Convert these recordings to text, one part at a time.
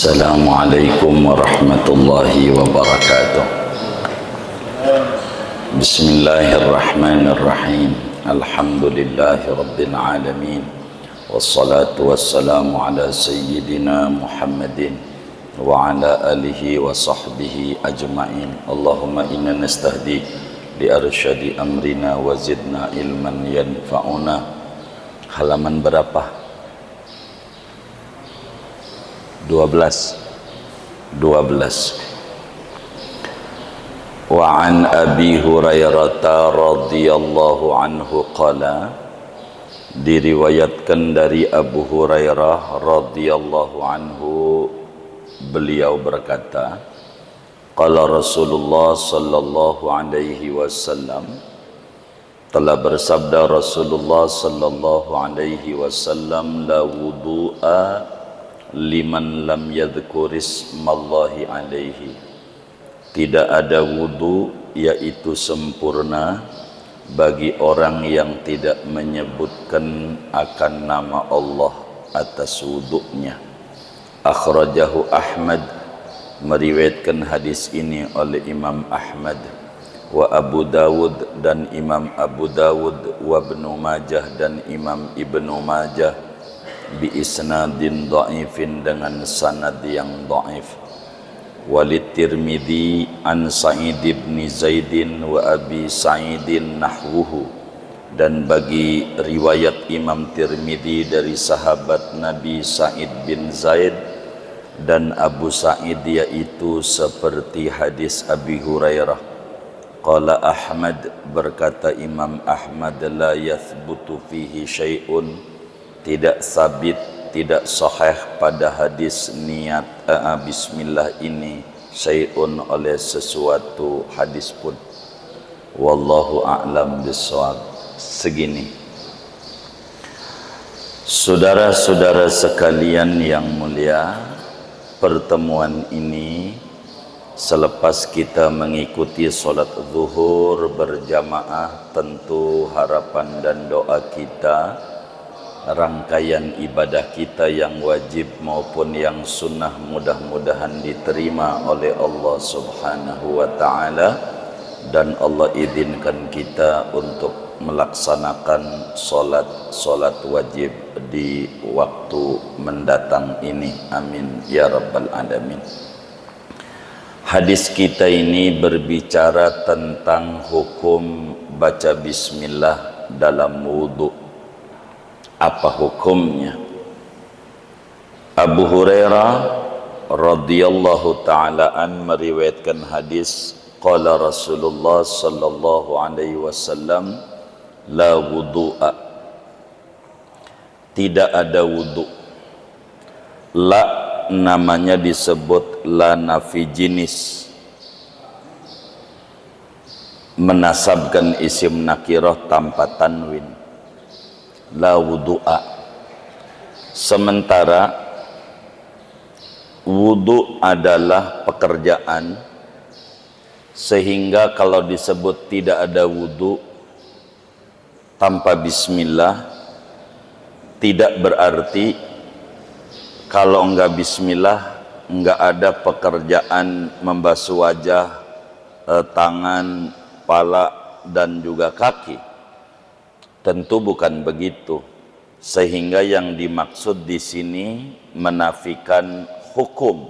Assalamualaikum warahmatullahi wabarakatuh. Bismillahirrahmanirrahim. Alhamdulillahi rabbil alamin. Wassalatu wassalamu ala sayyidina Muhammadin wa ala alihi wa sahbihi ajma'in. Allahumma inna nastahdi li arsyadi amrina wa zidna ilman yanfa'una. Halaman berapa? 12. Wa an Abi Hurairah radhiyallahu anhu qala, diriwayatkan dari Abu Hurairah radhiyallahu anhu, beliau berkata, qala Rasulullah sallallahu alaihi wasallam, telah bersabda Rasulullah sallallahu alaihi wasallam, la wudu'a liman lam yadhkurismallahi alaihi, tidak ada wudu yaitu sempurna bagi orang yang tidak menyebutkan akan nama Allah atas wudunya. Akhrajahu Ahmad, meriwayatkan hadis ini oleh Imam Ahmad, wa Abu Dawud dan Imam Abu Dawud, wa Ibnu Majah dan Imam Ibnu Majah, bi isnadin dha'ifin, dengan sanad yang dha'if. Walid Tirmidzi an Sa'id bin Zaidin wa Abi Sa'idin nahwuhu, dan bagi riwayat Imam Tirmidzi dari sahabat Nabi Sa'id bin Zaid dan Abu Sa'id, yaitu seperti hadis Abi Hurairah. Qala Ahmad, berkata Imam Ahmad, la yathbutu fihi syai'un, tidak sabit, tidak sahih pada hadis niat bismillah ini syai'un, oleh sesuatu hadis pun. Wallahu a'lam bishawab. Segini, saudara-saudara sekalian yang mulia, pertemuan ini selepas kita mengikuti solat zuhur berjamaah, tentu harapan dan doa kita, rangkaian ibadah kita yang wajib maupun yang sunnah, mudah-mudahan diterima oleh Allah Subhanahu wa ta'ala, dan Allah izinkan kita untuk melaksanakan solat wajib di waktu mendatang ini. Amin ya rabbal alamin. Hadis kita ini berbicara tentang hukum baca bismillah dalam wudu. Apa hukumnya? Abu Hurairah radhiyallahu ta'ala an meriwayatkan hadis, qala Rasulullah sallallahu alaihi wasallam, la wudu'a, tidak ada wudu. La namanya disebut la nafi jinis, menasabkan isim nakirah tanpa tanwin. La wudu'a. Sementara wudu adalah pekerjaan, sehingga kalau disebut tidak ada wudu tanpa bismillah, tidak berarti kalau enggak bismillah enggak ada pekerjaan membasuh wajah, tangan, kepala dan juga kaki. Tentu bukan begitu. Sehingga yang dimaksud di sini menafikan hukum.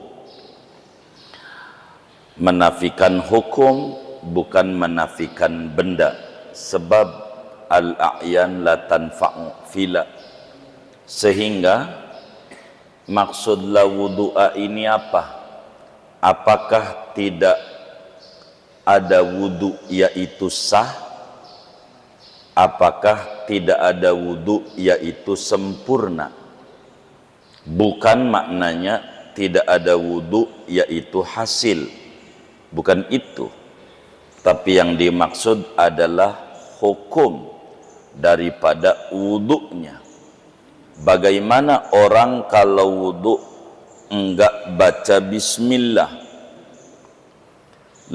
Menafikan hukum, bukan menafikan benda. Sebab al-a'yan la tanfa'u fila. Sehingga maksud la wudu'a ini apa? Apakah tidak ada wudu yaitu sah? Apakah tidak ada wudu yaitu sempurna? Bukan maknanya tidak ada wudu yaitu hasil, bukan itu. Tapi yang dimaksud adalah hukum daripada wudunya. Bagaimana orang kalau wudu enggak baca bismillah?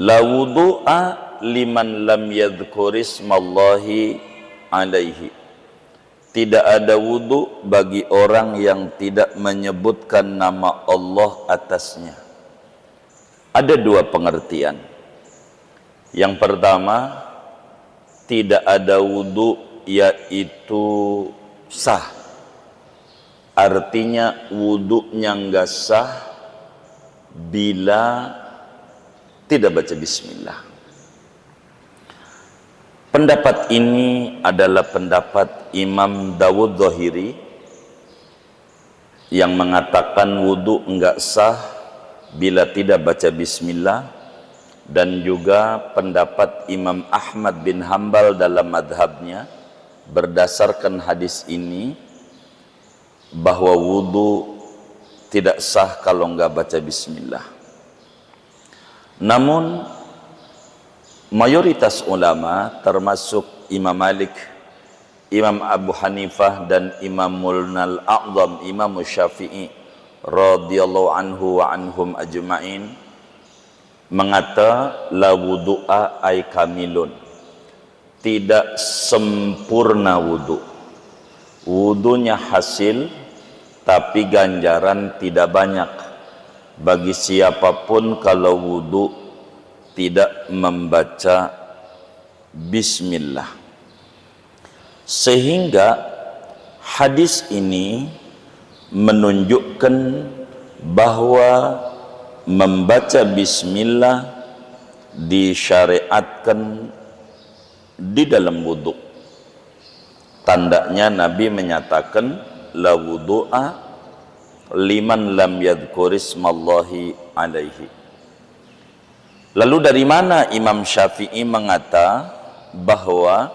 La wudu'a liman lam yadhkurismallahi alaihi, tidak ada wudu bagi orang yang tidak menyebutkan nama Allah atasnya. Ada dua pengertian. Yang pertama, tidak ada wudu yaitu sah. Artinya wudunya enggak sah bila tidak baca bismillah. Pendapat ini adalah pendapat Imam Dawud Zahiri yang mengatakan wudu enggak sah bila tidak baca bismillah, dan juga pendapat Imam Ahmad bin Hambal dalam madhabnya berdasarkan hadis ini bahwa wudu tidak sah kalau enggak baca bismillah. Namun mayoritas ulama termasuk Imam Malik, Imam Abu Hanifah dan Imamul A'zam Imam Syafi'i radhiyallahu anhu wa anhum ajma'in mengata la wudu'a ay kamilun, tidak sempurna wudu. Wudunya hasil tapi ganjaran tidak banyak bagi siapapun kalau wudu tidak membaca bismillah. Sehingga hadis ini menunjukkan bahwa membaca bismillah disyariatkan di dalam wudu. Tandanya Nabi menyatakan la wudu'a liman lam yadhkurismallahi alaihi. Lalu dari mana Imam Syafi'i mengata bahwa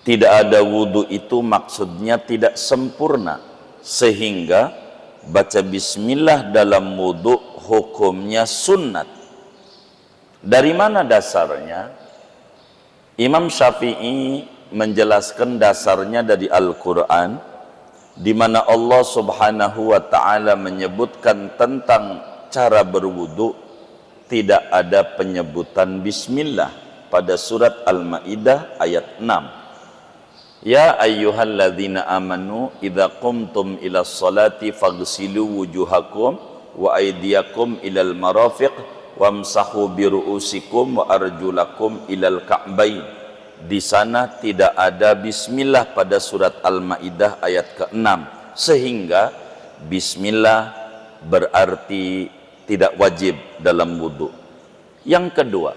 tidak ada wudu itu maksudnya tidak sempurna, sehingga baca bismillah dalam wudu hukumnya sunnat? Dari mana dasarnya? Imam Syafi'i menjelaskan dasarnya dari Al-Quran, di mana Allah Subhanahu wa ta'ala menyebutkan tentang cara berwudu, tidak ada penyebutan bismillah pada surat Al-Maidah ayat 6. Ya ayyuhalladzina amanu idza qumtum ila sholati faghsilu wujuhakum wa aydiyakum ilal marafiq wamsahu biru'usikum wa arjulakum ilal ka'bain. Di sana tidak ada bismillah pada surat Al-Maidah ayat ke-6, sehingga bismillah berarti tidak wajib dalam wudu. Yang kedua,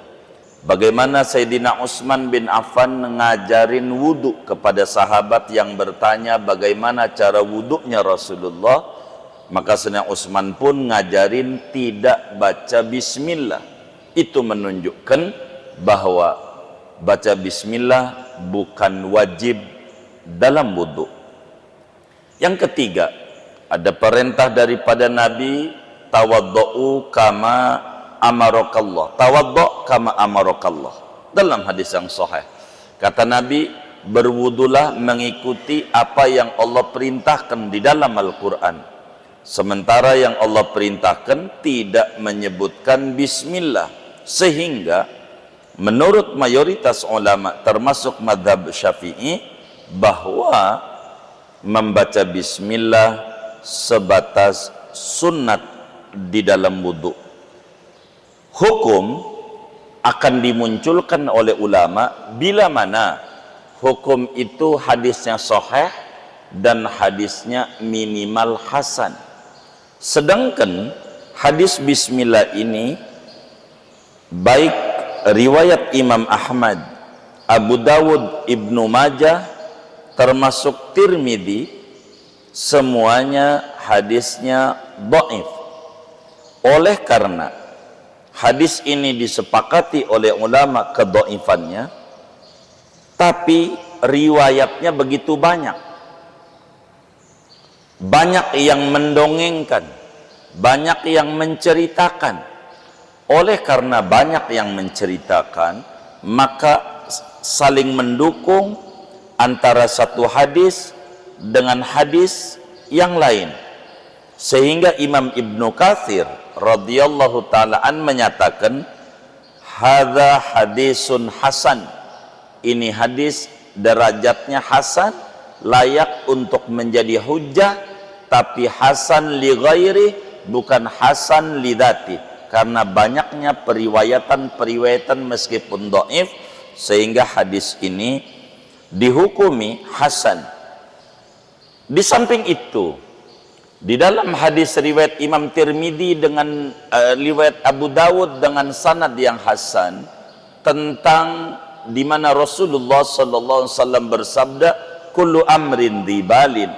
bagaimana Sayyidina Utsman bin Affan ngajarin wudu kepada sahabat yang bertanya bagaimana cara wudunya Rasulullah, maka Sayyidina Utsman pun ngajarin tidak baca bismillah. Itu menunjukkan bahwa baca bismillah bukan wajib dalam wudu. Yang ketiga, ada perintah daripada Nabi, tawaddu'u kama amarakallah. Tawaddu' kama amarakallah. Dalam hadis yang sahih, kata Nabi, berwudulah mengikuti apa yang Allah perintahkan di dalam Al-Quran. Sementara yang Allah perintahkan tidak menyebutkan bismillah, sehingga menurut mayoritas ulama termasuk madhab Syafi'i bahwa membaca bismillah sebatas sunnat di dalam wudu. Hukum akan dimunculkan oleh ulama bila mana hukum itu hadisnya sahih dan hadisnya minimal hasan. Sedangkan hadis bismillah ini baik riwayat Imam Ahmad, Abu Dawud, Ibnu Majah, termasuk Tirmidzi, semuanya hadisnya dhaif. Oleh karena hadis ini disepakati oleh ulama kedhaifannya, tapi riwayatnya begitu banyak. Banyak yang mendongengkan, banyak yang menceritakan. Oleh karena banyak yang menceritakan, maka saling mendukung antara satu hadis dengan hadis yang lain. Sehingga Imam Ibnu Katsir radhiyallahu ta'ala an menyatakan, hadza hadisun hasan, ini hadis derajatnya hasan, layak untuk menjadi hujjah, tapi hasan li ghairi, bukan hasan li dzati, karena banyaknya periwayatan meskipun dhaif sehingga hadis ini dihukumi hasan. Di samping itu, di dalam hadis riwayat Imam Tirmidzi dengan riwayat Abu Dawud dengan sanad yang hasan, tentang di mana Rasulullah sallallahu alaihi wasallam bersabda, kullu amrin dzibalin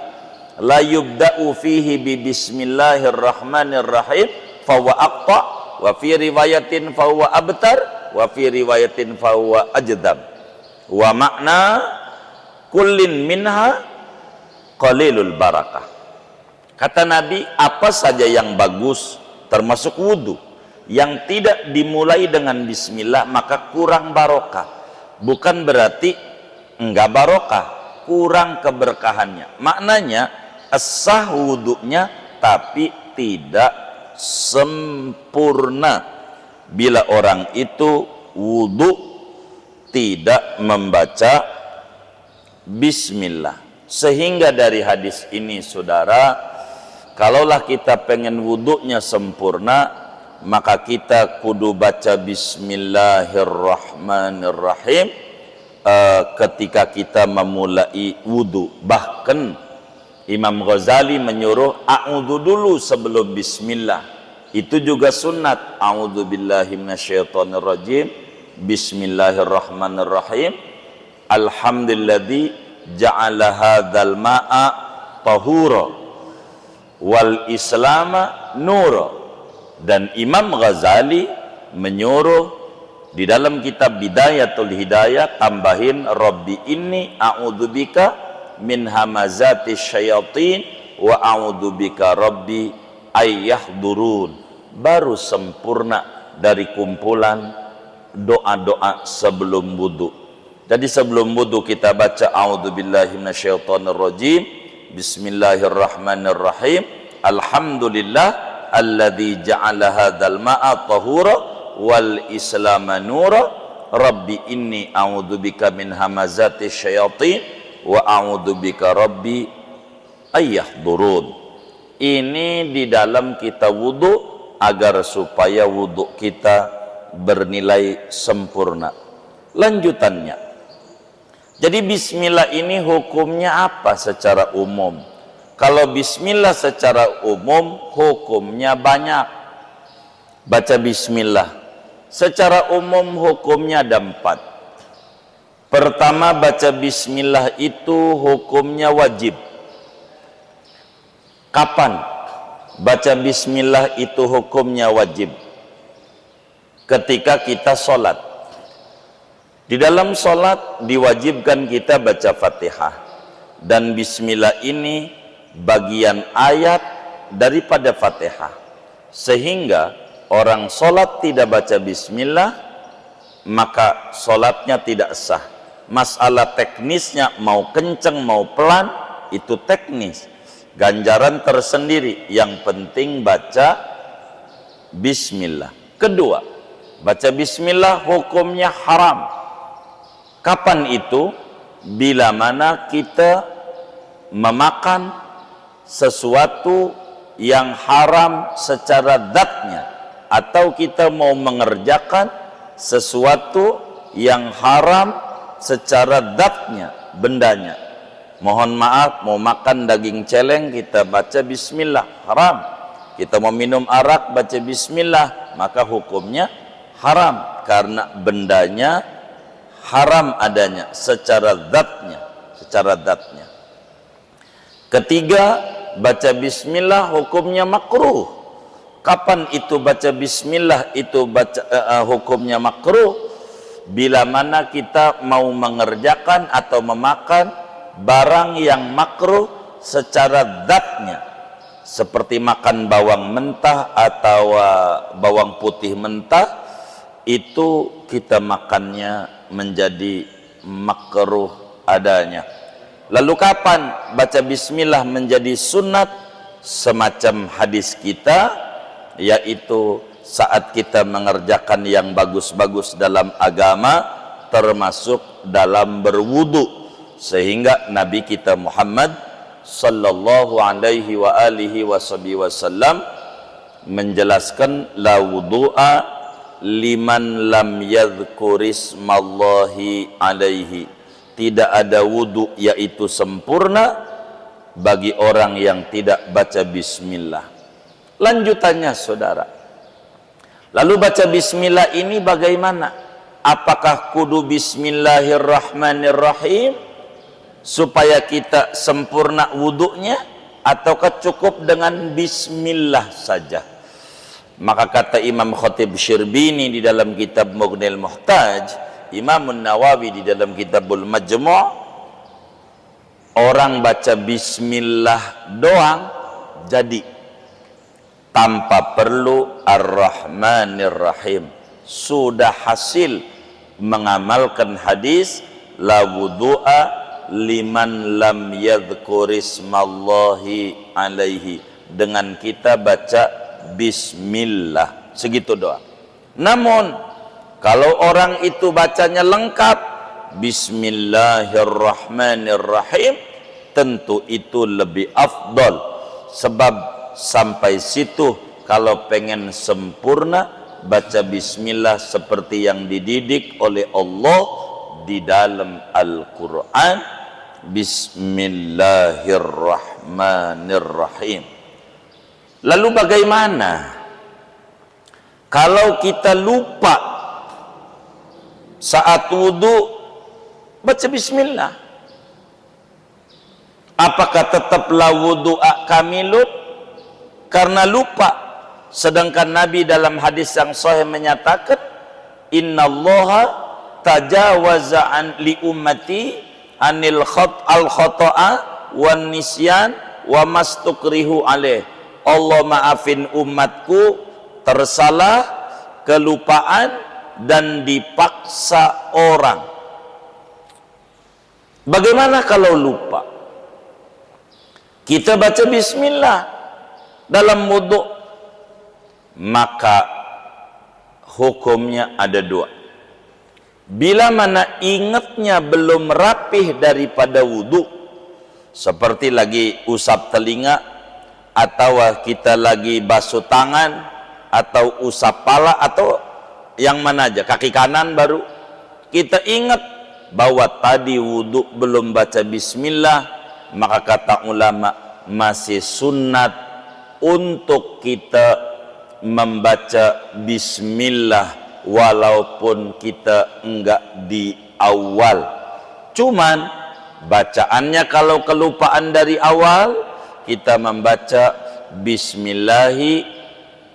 la yubda'u fihi bi bismillahirrahmanirrahim fahuwa aqta, wa fi riwayatin fahuwa abtar, wa fi riwayatin fahuwa ajdam, wa makna kullin minha qalilul barakah. Kata Nabi, apa saja yang bagus termasuk wudhu yang tidak dimulai dengan bismillah maka kurang barokah. Bukan berarti enggak barokah, kurang keberkahannya. Maknanya sah wudhunya tapi tidak sempurna bila orang itu wudhu tidak membaca bismillah. Sehingga dari hadis ini, saudara, kalaulah kita pengen wudhunya sempurna, maka kita kudu baca bismillahirrahmanirrahim ketika kita memulai wudhu. Bahkan Imam Ghazali menyuruh a'udhu dulu sebelum bismillah. Itu juga sunnat. A'udhu billahi minasyaitonirrajim, bismillahirrahmanirrahim, alhamdulilladzi ja'ala hadzal ma'a tahura wal islama nura. Dan Imam Ghazali menyuruh di dalam kitab Bidayatul Hidayah, tambahin rabbi inni a'udzubika min hamazati syayatin wa a'udzubika rabbi ayyahdurun. Baru sempurna dari kumpulan doa-doa sebelum wudu. Jadi sebelum wudu kita baca a'udzubillahi minasyaitonirrajim, bismillahirrahmanirrahim, alhamdulillah alladzi ja'ala hadzal ma'a tahura wal islama nura, rabbi inni a'udzubika min hamazati syayatin wa a'udzubika rabbi ayyahdurun. Ini di dalam kita wudu agar supaya wudu kita bernilai sempurna. Lanjutannya, jadi bismillah ini hukumnya apa secara umum? Kalau bismillah secara umum hukumnya banyak. Baca bismillah secara umum hukumnya ada 4. Pertama, baca bismillah itu hukumnya wajib. Kapan baca bismillah itu hukumnya wajib? Ketika kita sholat. Di dalam sholat diwajibkan kita baca Fatihah, dan bismillah ini bagian ayat daripada Fatihah, sehingga orang sholat tidak baca bismillah maka sholatnya tidak sah. Masalah teknisnya mau kenceng mau pelan itu teknis, ganjaran tersendiri, yang penting baca bismillah. Kedua, baca bismillah hukumnya haram. Kapan itu? Bila mana kita memakan sesuatu yang haram secara zatnya, atau kita mau mengerjakan sesuatu yang haram secara zatnya, bendanya. Mohon maaf, mau makan daging celeng kita baca bismillah, haram. Kita mau minum arak baca bismillah, maka hukumnya haram karena bendanya haram adanya secara zatnya, Ketiga, baca bismillah hukumnya makruh. Kapan itu baca bismillah itu hukumnya makruh? Bila mana kita mau mengerjakan atau memakan barang yang makruh secara zatnya, seperti makan bawang mentah atau bawang putih mentah, itu kita makannya menjadi makruh adanya. Lalu kapan baca bismillah menjadi sunat? Semacam hadis kita, yaitu saat kita mengerjakan yang bagus-bagus dalam agama, termasuk dalam berwudu. sehingga Nabi kita Muhammad sallallahu alaihi wa alihi wasallam menjelaskan la wudu'a liman lam yadhkurismallahi alaihi, tidak ada wudu yaitu sempurna bagi orang yang tidak baca bismillah. Lanjutannya saudara, lalu baca bismillah ini bagaimana? Apakah kudu bismillahirrahmanirrahim supaya kita sempurna wudunya, ataukah cukup dengan bismillah saja? Maka kata Imam Khatib Syirbini di dalam kitab Mughnil Muhtaj, Imam Nawawi di dalam kitabul Majmu', orang baca bismillah doang jadi, tanpa perlu ar-Rahmanir Rahim, sudah hasil mengamalkan hadis la wudu'a liman lam yadhkurismallahi alaihi, dengan kita baca bismillah, segitu doa. Namun kalau orang itu bacanya lengkap bismillahirrahmanirrahim, tentu itu lebih afdal, sebab sampai situ kalau pengen sempurna baca bismillah seperti yang dididik oleh Allah di dalam Al-Quran, bismillahirrahmanirrahim. Lalu bagaimana kalau kita lupa saat wudu baca bismillah? Apakah tetaplah wudu'a kamilun karena lupa? Sedangkan Nabi dalam hadis yang sahih menyatakan, innallaha tajawaza an li ummati anil khata'a wan nisyan wa mastukrihu alaih. Allah maafin umatku tersalah, kelupaan, dan dipaksa orang. Bagaimana kalau lupa? Kita baca bismillah dalam wudu, maka hukumnya ada dua. Bila mana ingatnya belum rapih daripada wudu, seperti lagi usap telinga, atau kita lagi basuh tangan, atau usap pala, atau yang mana aja, kaki kanan baru kita ingat bahwa tadi wudu belum baca bismillah, maka kata ulama masih sunnat untuk kita membaca bismillah walaupun kita enggak di awal. Cuman bacaannya kalau kelupaan dari awal, kita membaca bismillahi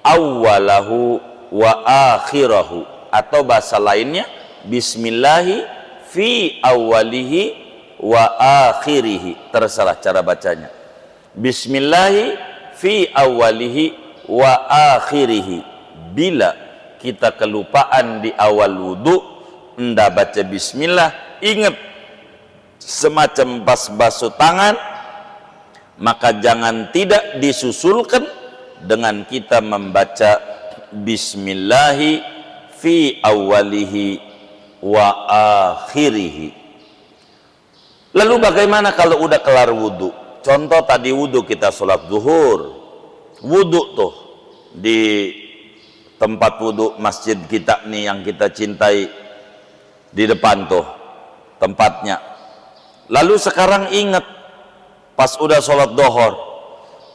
awwalahu wa akhirahu, atau bahasa lainnya bismillahi fi awwalihi wa akhirihi, terserah cara bacanya. Bismillahi fi awwalihi wa akhirihi. Bila kita kelupaan di awal wudu, hendak baca bismillah, ingat semacam basuh tangan, maka jangan tidak disusulkan dengan kita membaca bismillahi fi awwalihi wa akhirihi. Lalu bagaimana kalau udah kelar wudu? Contoh tadi wudu kita sholat zuhur, wudu tuh di tempat wudu masjid kita nih yang kita cintai, di depan tuh tempatnya. Lalu sekarang ingat pas udah sholat dohor,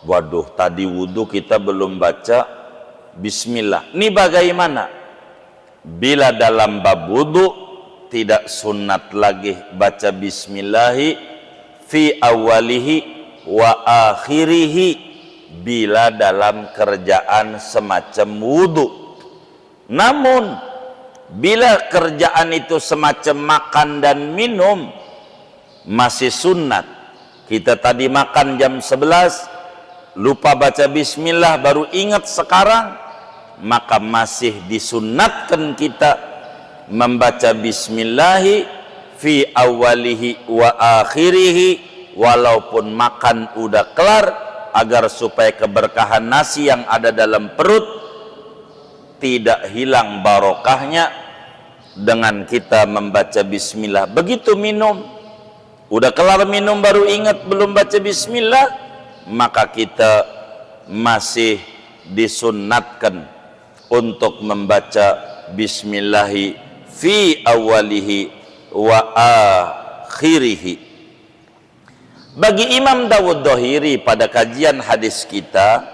waduh tadi wudu kita belum baca bismillah. Ini bagaimana? Bila dalam bab wudu tidak sunat lagi baca bismillahi fi awalihi wa akhirihi bila dalam kerjaan semacam wudu. Namun bila kerjaan itu semacam makan dan minum, masih sunat. Kita tadi makan jam 11, lupa baca bismillah, baru ingat sekarang, maka masih disunatkan kita membaca bismillahi fi awalihi wa akhirihi, walaupun makan udah kelar, agar supaya keberkahan nasi yang ada dalam perut tidak hilang barokahnya dengan kita membaca bismillah. Begitu minum, Udah kelar minum baru ingat belum baca bismillah, maka kita masih disunnatkan untuk membaca bismillahi fi awalihi wa akhirihi. Bagi Imam Dawud Dhahiri pada kajian hadis kita,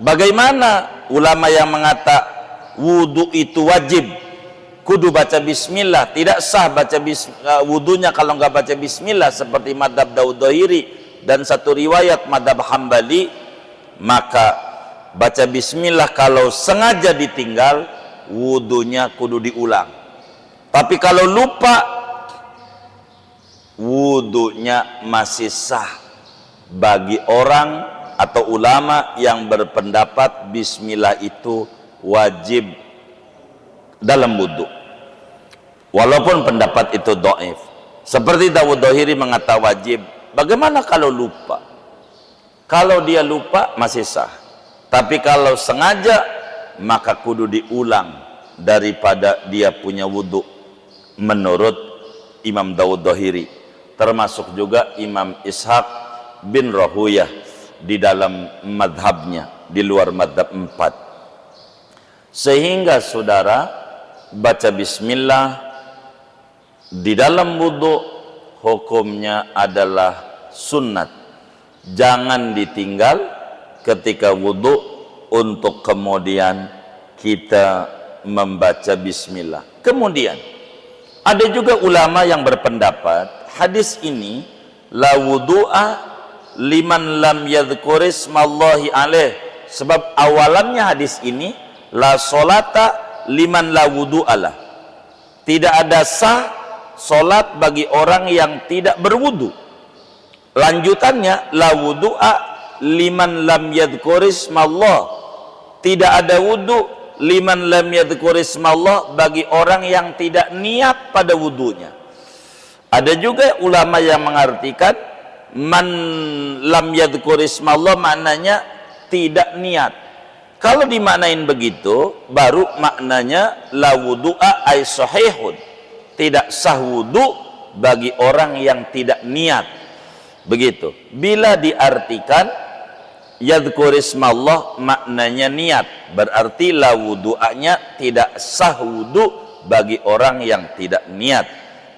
bagaimana ulama yang mengata wudu itu wajib, kudu baca bismillah, tidak sah baca wudunya kalau nggak baca bismillah seperti madhab Dawud Dhahiri dan satu riwayat madhab Hambali, maka baca bismillah kalau sengaja ditinggal wudunya kudu diulang. Tapi kalau lupa, wudunya masih sah bagi orang atau ulama yang berpendapat bismillah itu wajib dalam wudu, walaupun pendapat itu dhaif. Seperti Dawud Dhahiri mengatakan wajib. Bagaimana kalau lupa? Kalau dia lupa masih sah, tapi kalau sengaja maka kudu diulang daripada dia punya wudu menurut Imam Dawud Dhahiri. Termasuk juga Imam Ishaq bin Rahuyah di dalam madhabnya, di luar madhab 4. Sehingga saudara, baca bismillah di dalam wudu hukumnya adalah sunnat. Jangan ditinggal ketika wudu untuk kemudian kita membaca bismillah. Kemudian ada juga ulama yang berpendapat hadis ini la wudu'a liman lam yadhkurismallahi alaih, sebab awalannya hadis ini la solata liman la wudu'alah, tidak ada sah solat bagi orang yang tidak berwudu. Lanjutannya la wudu'a liman lam yadhkurismallah, tidak ada wudu liman lam yadhkurismallah bagi orang yang tidak niat pada wudunya. Ada juga ulama yang mengartikan man lam yadhkurismallah maknanya tidak niat. Kalau dimaknain begitu, baru maknanya la wudu'a ay sahihun, tidak sah wudu bagi orang yang tidak niat. Begitu. Bila diartikan yadhkurismallah maknanya niat, berarti la wudu'anya tidak sah wudu bagi orang yang tidak niat.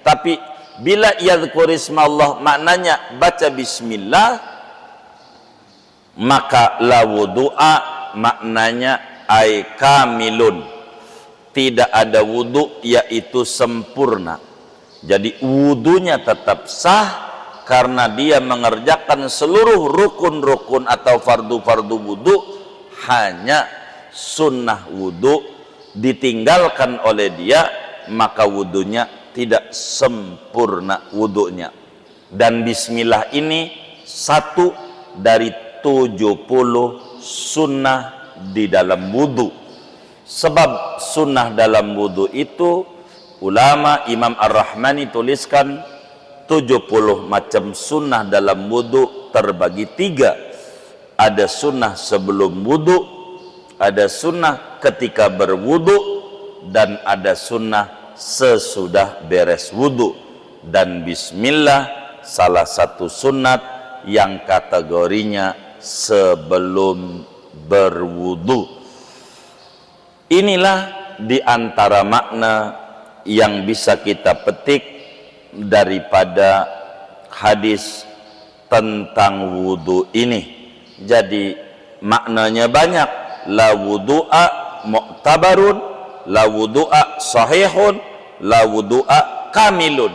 Tapi bila yadhkurismallah maknanya baca bismillah, maka la wudu'a maknanya ay kamilun, tidak ada wudu yaitu sempurna. Jadi wudunya tetap sah karena dia mengerjakan seluruh rukun-rukun atau fardu-fardu wudu, hanya sunnah wudu ditinggalkan oleh dia, maka wudunya tidak sempurna wudunya. Dan bismillah ini satu dari 70 sunnah di dalam wudu. Sebab sunnah dalam wudu itu ulama Imam Ar-Rahmani tuliskan 70 macam sunnah dalam wudu terbagi 3. Ada sunnah sebelum wudu, ada sunnah ketika berwudu, dan ada sunnah sesudah beres wudu. Dan bismillah salah satu sunat yang kategorinya sebelum berwudu. Inilah di antara makna yang bisa kita petik daripada hadis tentang wudu ini. Jadi maknanya banyak. La wudu'a mu'tabarun, la wudu'a sahihun, la wudu'a kamilun.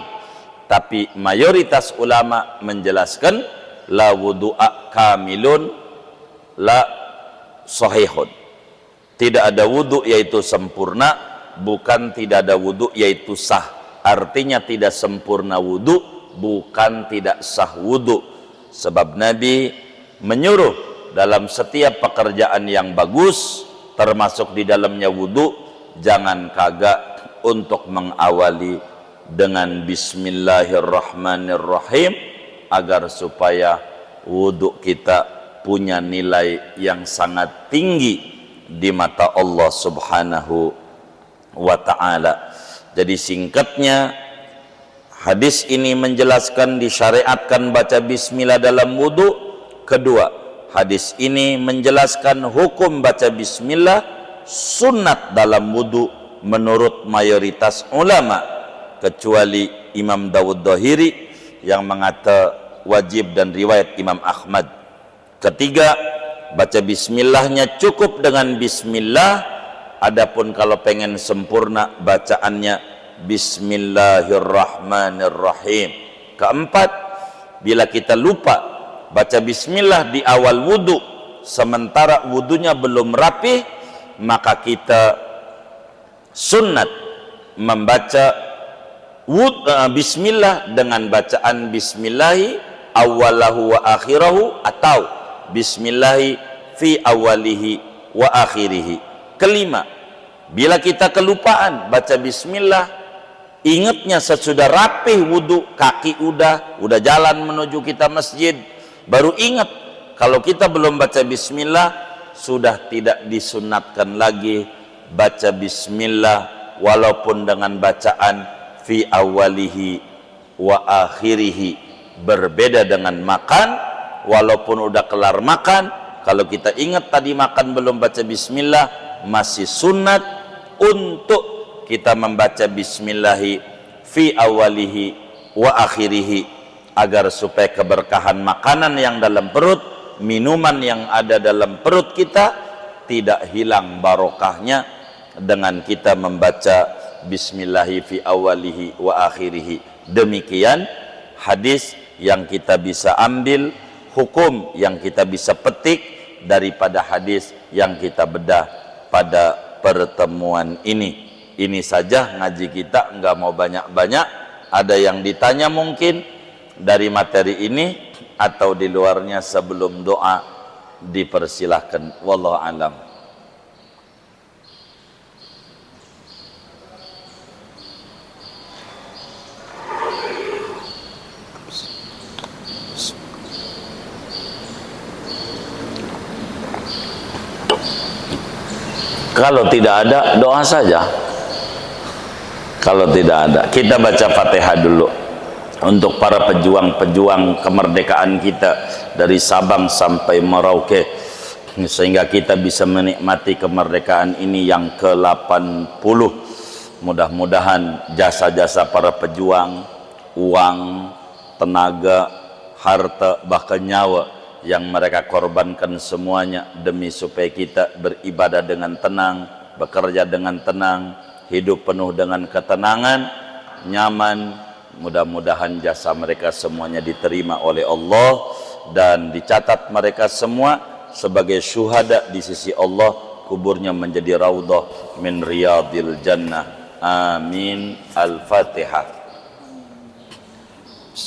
Tapi mayoritas ulama menjelaskan la wudu'a kamilun, la sahihun. Tidak ada wudu yaitu sempurna, bukan tidak ada wudu yaitu sah. Artinya tidak sempurna wudu, bukan tidak sah wudu. Sebab Nabi menyuruh dalam setiap pekerjaan yang bagus, termasuk di dalamnya wudu, jangan kagak untuk mengawali dengan bismillahirrahmanirrahim, agar supaya wudu kita punya nilai yang sangat tinggi di mata Allah subhanahu wa ta'ala. Jadi singkatnya, Hadis ini menjelaskan disyariatkan baca bismillah dalam wudu. Kedua, hadis ini menjelaskan hukum baca bismillah sunnat dalam wudu menurut mayoritas ulama, kecuali Imam Dawud Dhahiri yang mengata wajib dan riwayat Imam Ahmad. Ketiga, baca bismillahnya cukup dengan bismillah. Adapun kalau pengen sempurna bacaannya Bismillahirrahmanirrahim. Keempat, bila kita lupa baca bismillah di awal wudu sementara wudunya belum rapi, maka kita sunnat membaca bismillah dengan bacaan bismillahi awalahu wa akhirahu atau bismillahi fi awalihi wa akhirihi. Kelima, bila kita kelupaan baca bismillah, ingatnya sesudah rapih wudu, kaki udah jalan menuju kita masjid, baru ingat kalau kita belum baca bismillah, sudah tidak disunatkan lagi baca bismillah walaupun dengan bacaan fi awalihi wa akhirihi. Berbeda dengan makan, walaupun udah kelar makan, kalau kita ingat tadi makan belum baca bismillah, masih sunat untuk kita membaca bismillahi fi awalihi wa akhirihi, agar supaya keberkahan makanan yang dalam perut, minuman yang ada dalam perut kita tidak hilang barokahnya dengan kita membaca bismillahi fi awalihi wa akhirihi. Demikian hadis yang kita bisa ambil, hukum yang kita bisa petik daripada hadis yang kita bedah pada pertemuan ini. Ini saja ngaji kita, nggak mau banyak-banyak. Ada yang ditanya mungkin dari materi ini atau di luarnya sebelum doa, dipersilahkan. Wallahu alam. Kalau tidak ada, doa saja. Kalau tidak ada, kita baca Fatihah dulu untuk para pejuang-pejuang kemerdekaan kita dari Sabang sampai Merauke, sehingga kita bisa menikmati kemerdekaan ini yang ke-80. Mudah-mudahan jasa-jasa para pejuang, uang, tenaga, harta, bahkan nyawa yang mereka korbankan semuanya demi supaya kita beribadah dengan tenang, bekerja dengan tenang, hidup penuh dengan ketenangan, nyaman. Mudah-mudahan jasa mereka semuanya diterima oleh Allah dan dicatat mereka semua sebagai syuhada di sisi Allah, kuburnya menjadi raudhah min riyadil jannah. Amin. Al-Fatihah.